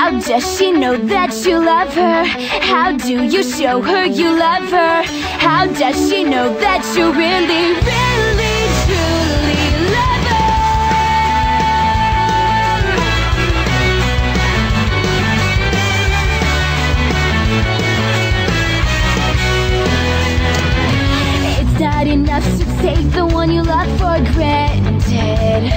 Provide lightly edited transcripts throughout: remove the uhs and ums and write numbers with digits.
How does she know that you love her? How do you show her you love her? How does she know that you really, really, truly love her? It's not enough to take the one you love for granted.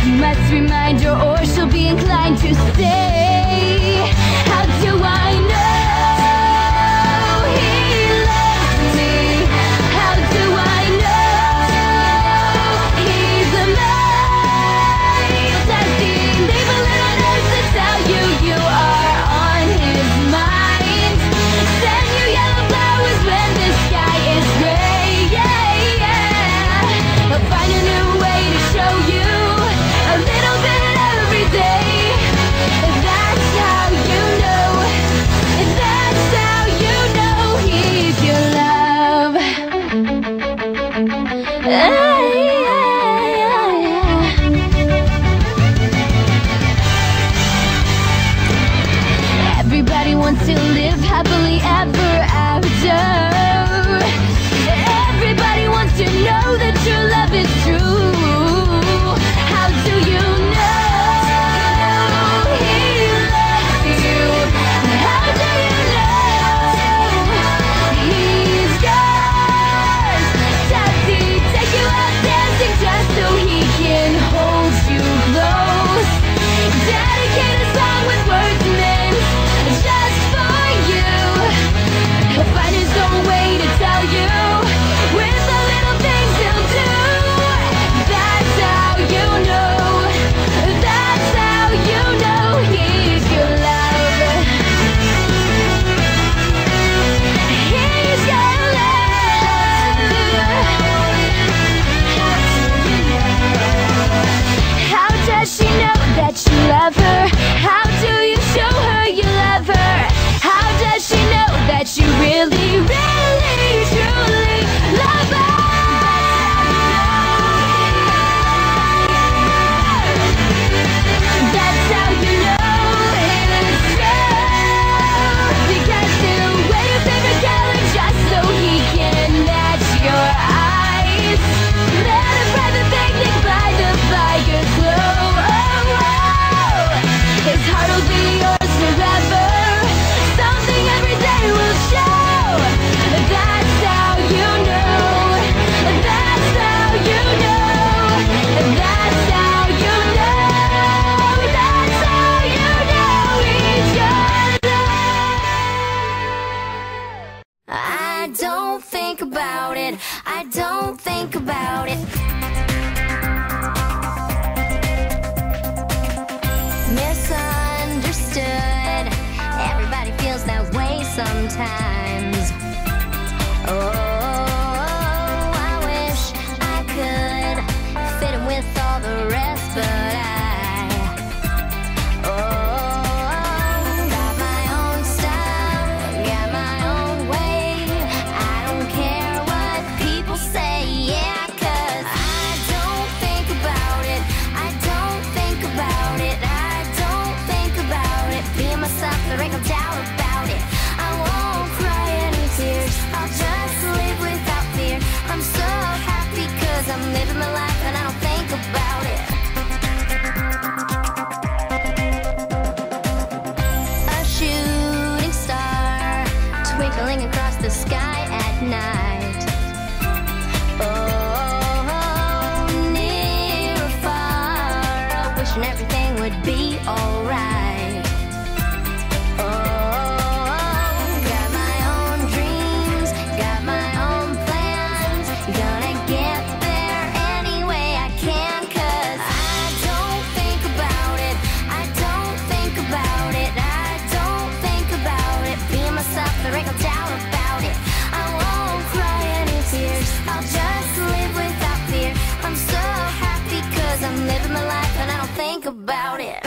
You must remind her or she'll be inclined to stay. How do I know he loves me? How do I know he's mine? Does he leave a little note to tell you you are on his mind? Send you yellow flowers when the sky is gray. He'll find a new way to show you a little bit every day. That's how you know. That's how you know he's your love. Everybody wants to live happily ever after. Everybody wants to know that your love is true. How do you know he loves you? How do you know he's yours? Does he take you out dancing just so he can hold you close? Dedicate a song with words meant just for you. He'll find his own way to tell you with the little things he'll do. That's how you know. That's how you know he's your love. He's your love. How does she know that you love her? How do you show her you love her? How does she know that you really, really, truly love her? That's how you know it's true. Because he'll wear your favorite color just so he can match your eyes. Then a private picnic by the fire glow. His heart will be yours forever. Something every day will show. That's how you know. That's how you know. That's how you know. That's how you know he's your love. I don't think about it. I don't think about it. Misunderstood. Everybody feels that way sometimes. Oh, I wish I could fit in with all the rest, but got my own style, got my own way. I don't care what people say, yeah, 'cause I don't think about it. I don't think about it. I don't think about it. Being myself, there ain't no doubt about it. I won't cry any tears. I'll just live without fear. I'm so happy 'cause I'm living my life and I don't think about it. A shooting star twinkling across the sky at night. Oh, near or far, wishing everything would be alright. Got my own dreams, got my own plans. Gonna get there any way I can, 'cause I don't think about it. I don't think about it. I don't think about it. Being myself, there ain't no doubt about it. I won't cry any tears. I'll just live without fear. I'm so happy 'cause I'm living my life and I don't think about it.